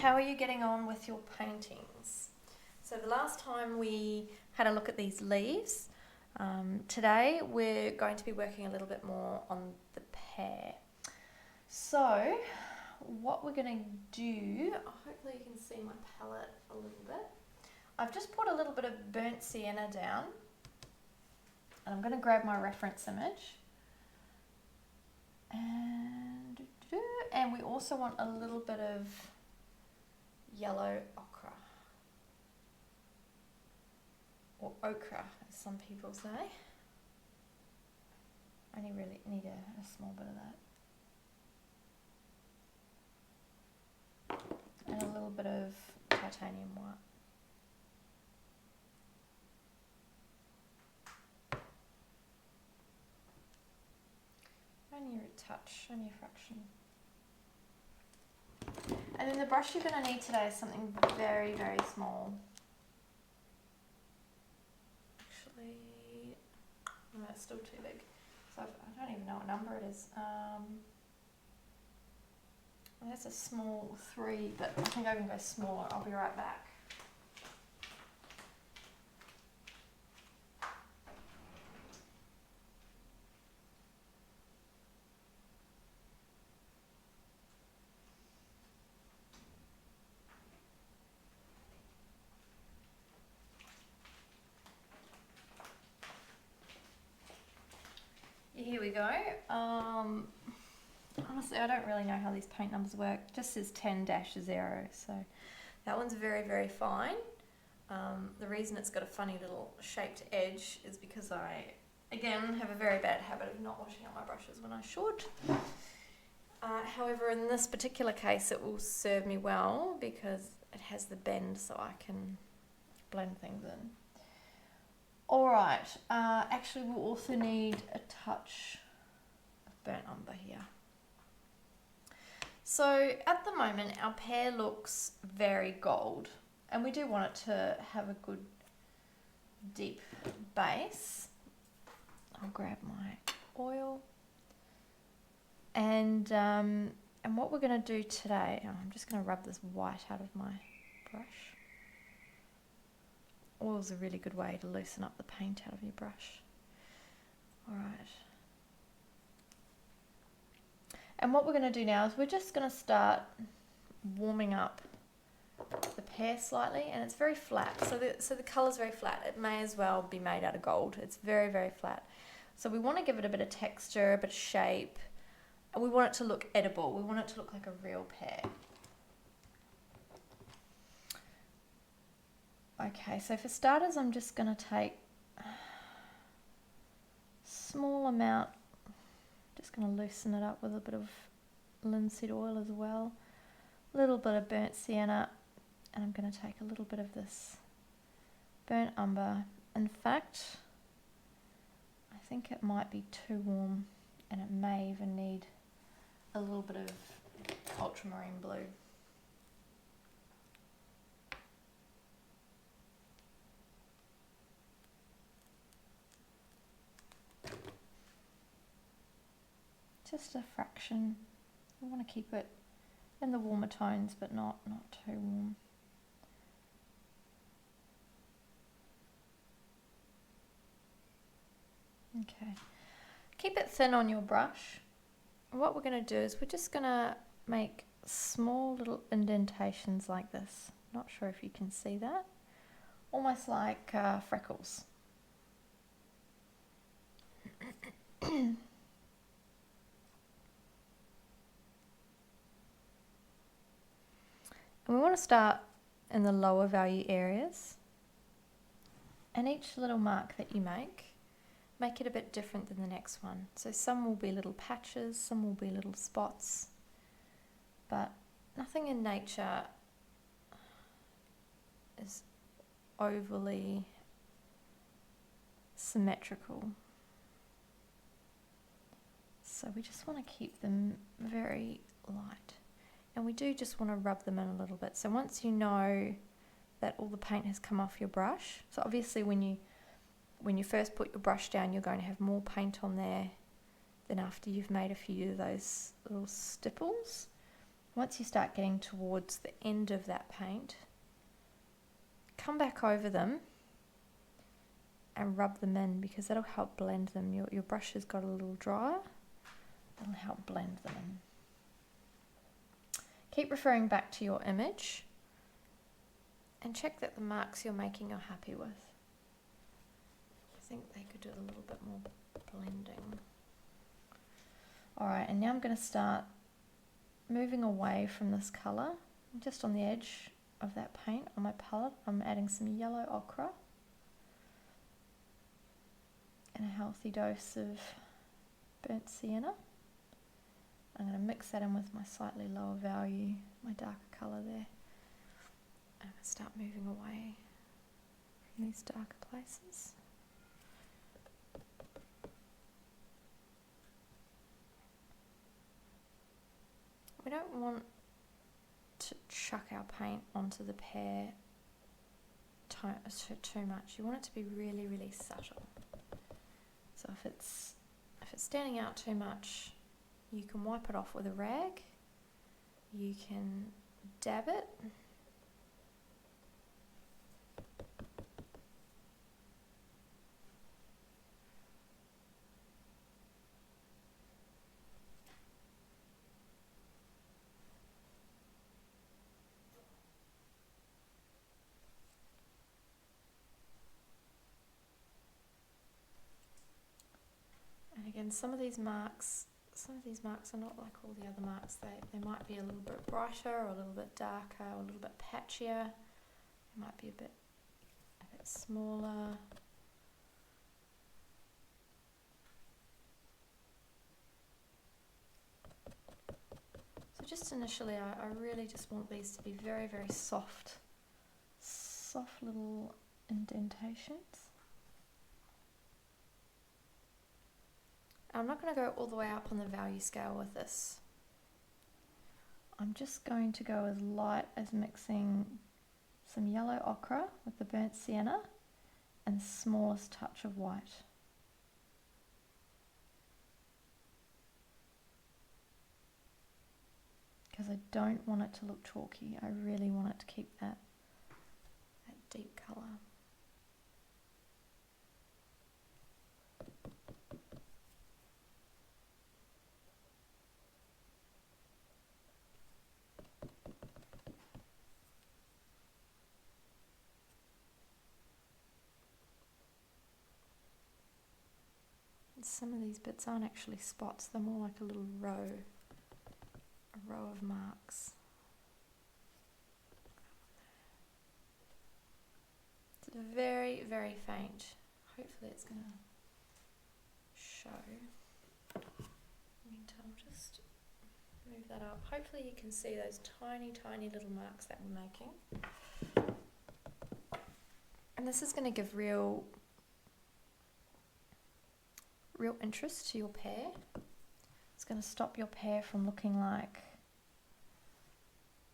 how are you getting on with your paintings? So the last time we had a look at these leaves, today we're going to be working a little bit more on the pear. So what we're going to do, hopefully you can see my palette a little bit. I've just put a little bit of burnt sienna down, and I'm going to grab my reference image. And we also want a little bit of yellow ochre, or ochre as some people say. I only really need a small bit of that. And a little bit of titanium white. Only a touch, only a fraction. And then the brush you're going to need today is something very, very small. Actually, no, it's still too big. So I don't even know what number it is. That's a small 3, but I think I can go smaller. I'll be right back. Here we go. Honestly, I don't really know how these paint numbers work. It just says 10-0, so that one's very, very fine. The reason it's got a funny little shaped edge is because I, again, have a very bad habit of not washing out my brushes when I should. However, in this particular case, it will serve me well because it has the bend so I can blend things in. Alright, actually we'll also need a touch of burnt umber here. So at the moment our pear looks very gold, and we do want it to have a good deep base. I'll grab my oil, and what we're going to do today, I'm just going to rub this white out of my brush. Oil is a really good way to loosen up the paint out of your brush. Alright. And what we're going to do now is we're just going to start warming up the pear slightly, and it's very flat. So the colour's very flat. It may as well be made out of gold. It's very, very flat. So we want to give it a bit of texture, a bit of shape, and we want it to look edible. We want it to look like a real pear. Okay, so for starters, I'm just going to take a small amount, just going to loosen it up with a bit of linseed oil as well, a little bit of burnt sienna, and I'm going to take a little bit of this burnt umber. In fact, I think it might be too warm, and it may even need a little bit of ultramarine blue. Just a fraction. I want to keep it in the warmer tones, but not too warm. Okay. Keep it thin on your brush. What we're going to do is we're just going to make small little indentations like this. Not sure if you can see that. Almost like freckles. And we want to start in the lower value areas, and each little mark that you make it a bit different than the next one. So some will be little patches, some will be little spots, but nothing in nature is overly symmetrical. So we just want to keep them very light. And we do just want to rub them in a little bit. So once you know that all the paint has come off your brush, so obviously when you first put your brush down, you're going to have more paint on there than after you've made a few of those little stipples. Once you start getting towards the end of that paint, come back over them and rub them in, because that'll help blend them. Your brush has got a little drier, that'll help blend them in. Keep referring back to your image and check that the marks you're making you're happy with. I think they could do a little bit more blending. Alright, and now I'm going to start moving away from this colour. Just on the edge of that paint on my palette, I'm adding some yellow ochre and a healthy dose of burnt sienna. I'm going to mix that in with my slightly lower value, my darker colour there. I'm going to start moving away from these darker places. We don't want to chuck our paint onto the pear too much. You want it to be really, really subtle. So if it's standing out too much, you can wipe it off with a rag. You can dab it. And again, some of these marks are not like all the other marks. They might be a little bit brighter or a little bit darker or a little bit patchier. They might be a bit smaller. So just initially, I really just want these to be very, very soft little indentations. I'm not going to go all the way up on the value scale with this. I'm just going to go as light as mixing some yellow ochre with the burnt sienna and the smallest touch of white. Because I don't want it to look chalky. I really want it to keep that deep colour. Some of these bits aren't actually spots, they're more like a little row of marks. It's very, very faint. Hopefully it's going to show. Meantime, just move that up. Hopefully you can see those tiny, tiny little marks that we're making. And this is going to give real interest to your pear. It's going to stop your pear from looking like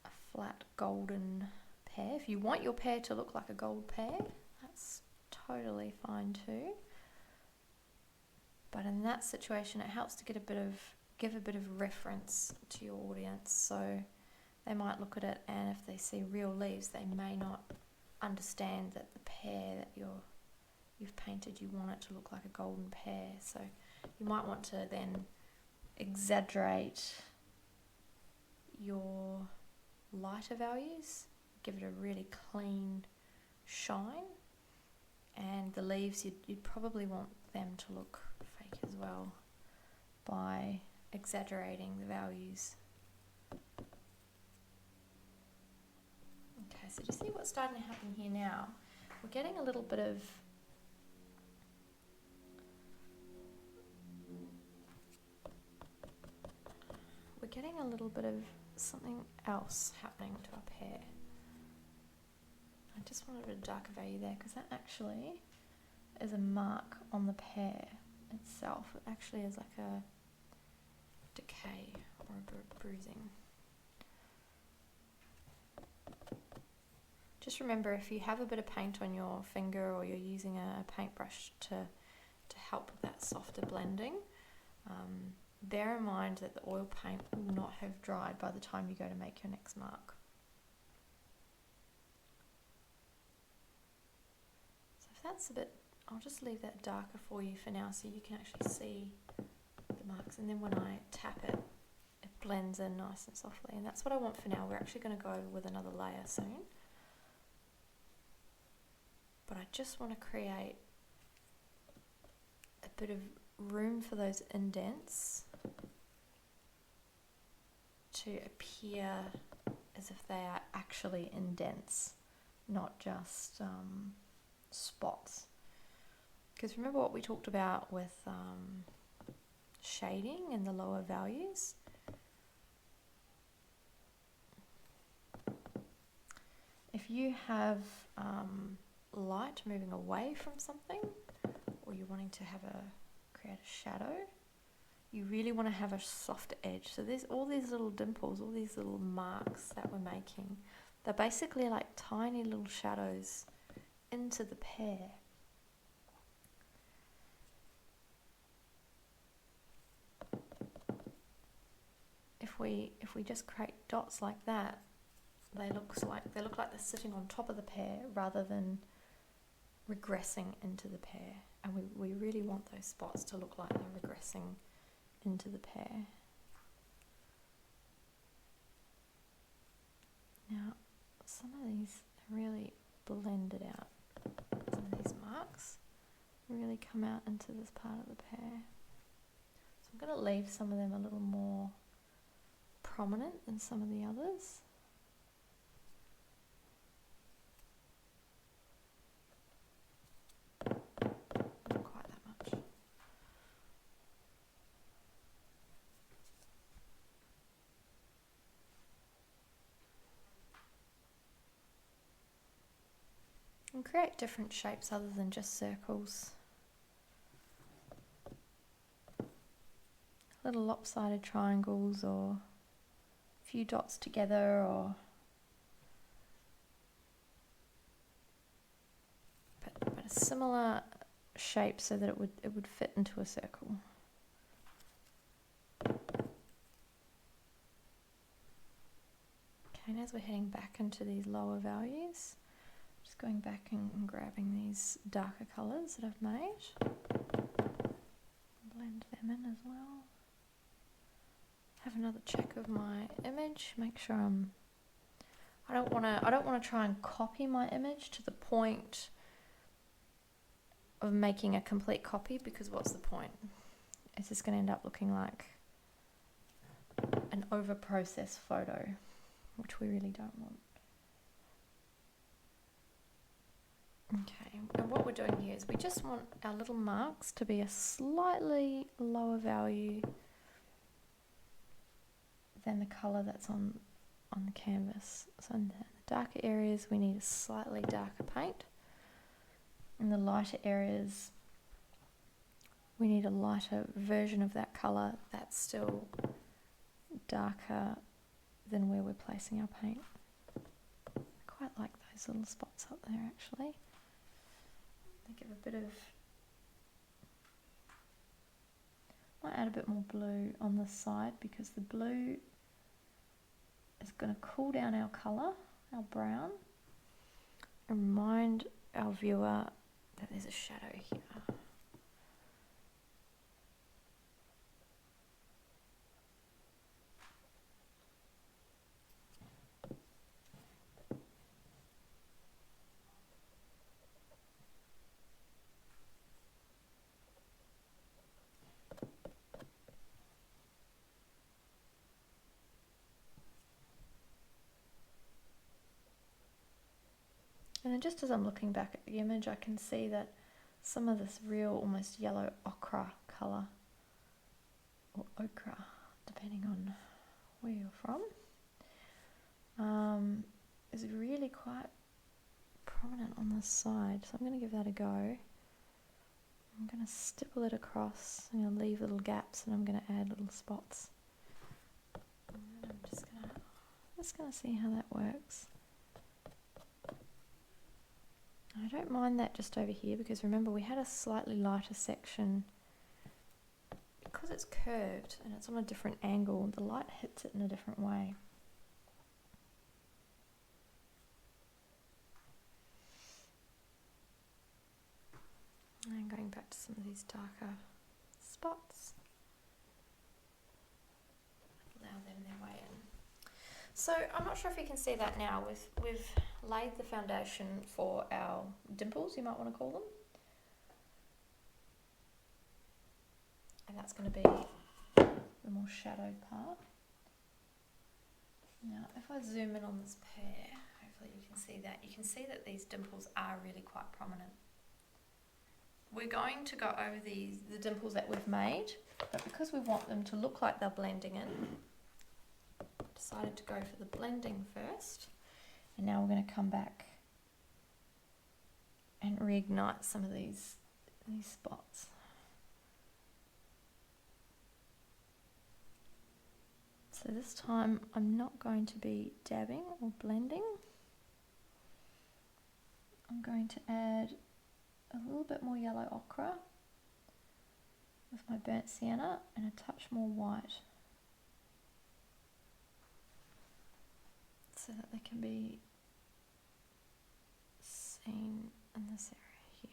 a flat golden pear. If you want your pear to look like a gold pear, that's totally fine too. But in that situation, it helps to give a bit of reference to your audience. So they might look at it, and if they see real leaves, they may not understand that the pear that you've painted, you want it to look like a golden pear. So you might want to then exaggerate your lighter values, give it a really clean shine, and the leaves you'd probably want them to look fake as well by exaggerating the values. Okay, so do you see what's starting to happen here now? We're getting a little bit of something else happening to our pear. I just wanted a bit of darker value there, because that actually is a mark on the pear itself. It actually is like a decay or a bruising. Just remember, if you have a bit of paint on your finger or you're using a paintbrush to help with that softer blending, bear in mind that the oil paint will not have dried by the time you go to make your next mark. So if that's a bit, I'll just leave that darker for you for now so you can actually see the marks, and then when I tap it, it blends in nice and softly, and that's what I want for now. We're actually going to go over with another layer soon, but I just want to create a bit of room for those indents to appear as if they are actually indents, not just spots. Because remember what we talked about with shading in the lower values? If you have light moving away from something, or you're wanting to create a shadow, you really want to have a soft edge. So there's all these little dimples, all these little marks that we're making. They're basically like tiny little shadows into the pear. If we just create dots like that, they look like they're sitting on top of the pear rather than regressing into the pear. And we really want those spots to look like they're regressing into the pear. Now, some of these are really blended out. Some of these marks really come out into this part of the pear. So I'm going to leave some of them a little more prominent than some of the others. Not quite that much. And create different shapes other than just circles. Little lopsided triangles, or a few dots together, or but a similar shape so that it would fit into a circle. Okay, and as we're heading back into these lower values, just going back and grabbing these darker colours that I've made, blend them in as well. Have another check of my image, make sure I don't want to try and copy my image to the point of making a complete copy, because what's the point? It's just going to end up looking like an over-processed photo, which we really don't want. Okay, and what we're doing here is we just want our little marks to be a slightly lower value than the colour that's on the canvas. So in the darker areas we need a slightly darker paint. In the lighter areas we need a lighter version of that colour that's still darker than where we're placing our paint. I quite like those little spots up there actually. They give a bit of, might add a bit more blue on this side, because the blue is going to cool down our colour, our brown, and remind our viewer that there's a shadow here. And then just as I'm looking back at the image, I can see that some of this real almost yellow ochre colour, or ochre, depending on where you're from, is really quite prominent on this side. So I'm going to give that a go. I'm going to stipple it across. I'm going to leave little gaps, and I'm going to add little spots. And then I'm just going to see how that works. I don't mind that just over here, because remember we had a slightly lighter section. Because because it's curved and it's on a different angle, the light hits it in a different way. And going back to some of these darker spots, allow them their way in. So I'm not sure if you can see that now. We've laid the foundation for our dimples, you might want to call them. And that's going to be the more shadowed part. Now, if I zoom in on this pair, hopefully you can see that. You can see that these dimples are really quite prominent. We're going to go over the dimples that we've made, but because we want them to look like they're blending in, I decided to go for the blending first. And now we're going to come back and reignite some of these spots. So this time I'm not going to be dabbing or blending. I'm going to add a little bit more yellow ochre with my burnt sienna and a touch more white, so that they can be seen in this area here.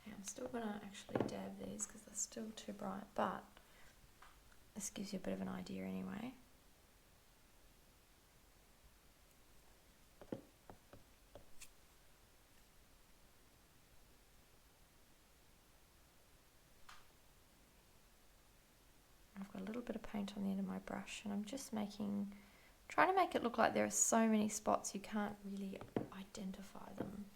Okay, I'm still going to actually dab these because they're still too bright, but this gives you a bit of an idea anyway. I've got a little bit of paint on the end of my brush, and I'm just trying to make it look like there are so many spots you can't really identify them.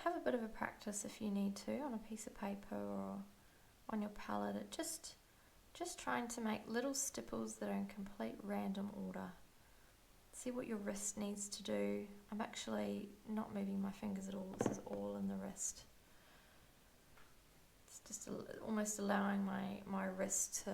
Have a bit of a practice if you need to on a piece of paper or on your palette at just trying to make little stipples that are in complete random order. See what your wrist needs to do. I'm actually not moving my fingers at all. This is all in the wrist. It's just almost allowing my wrist to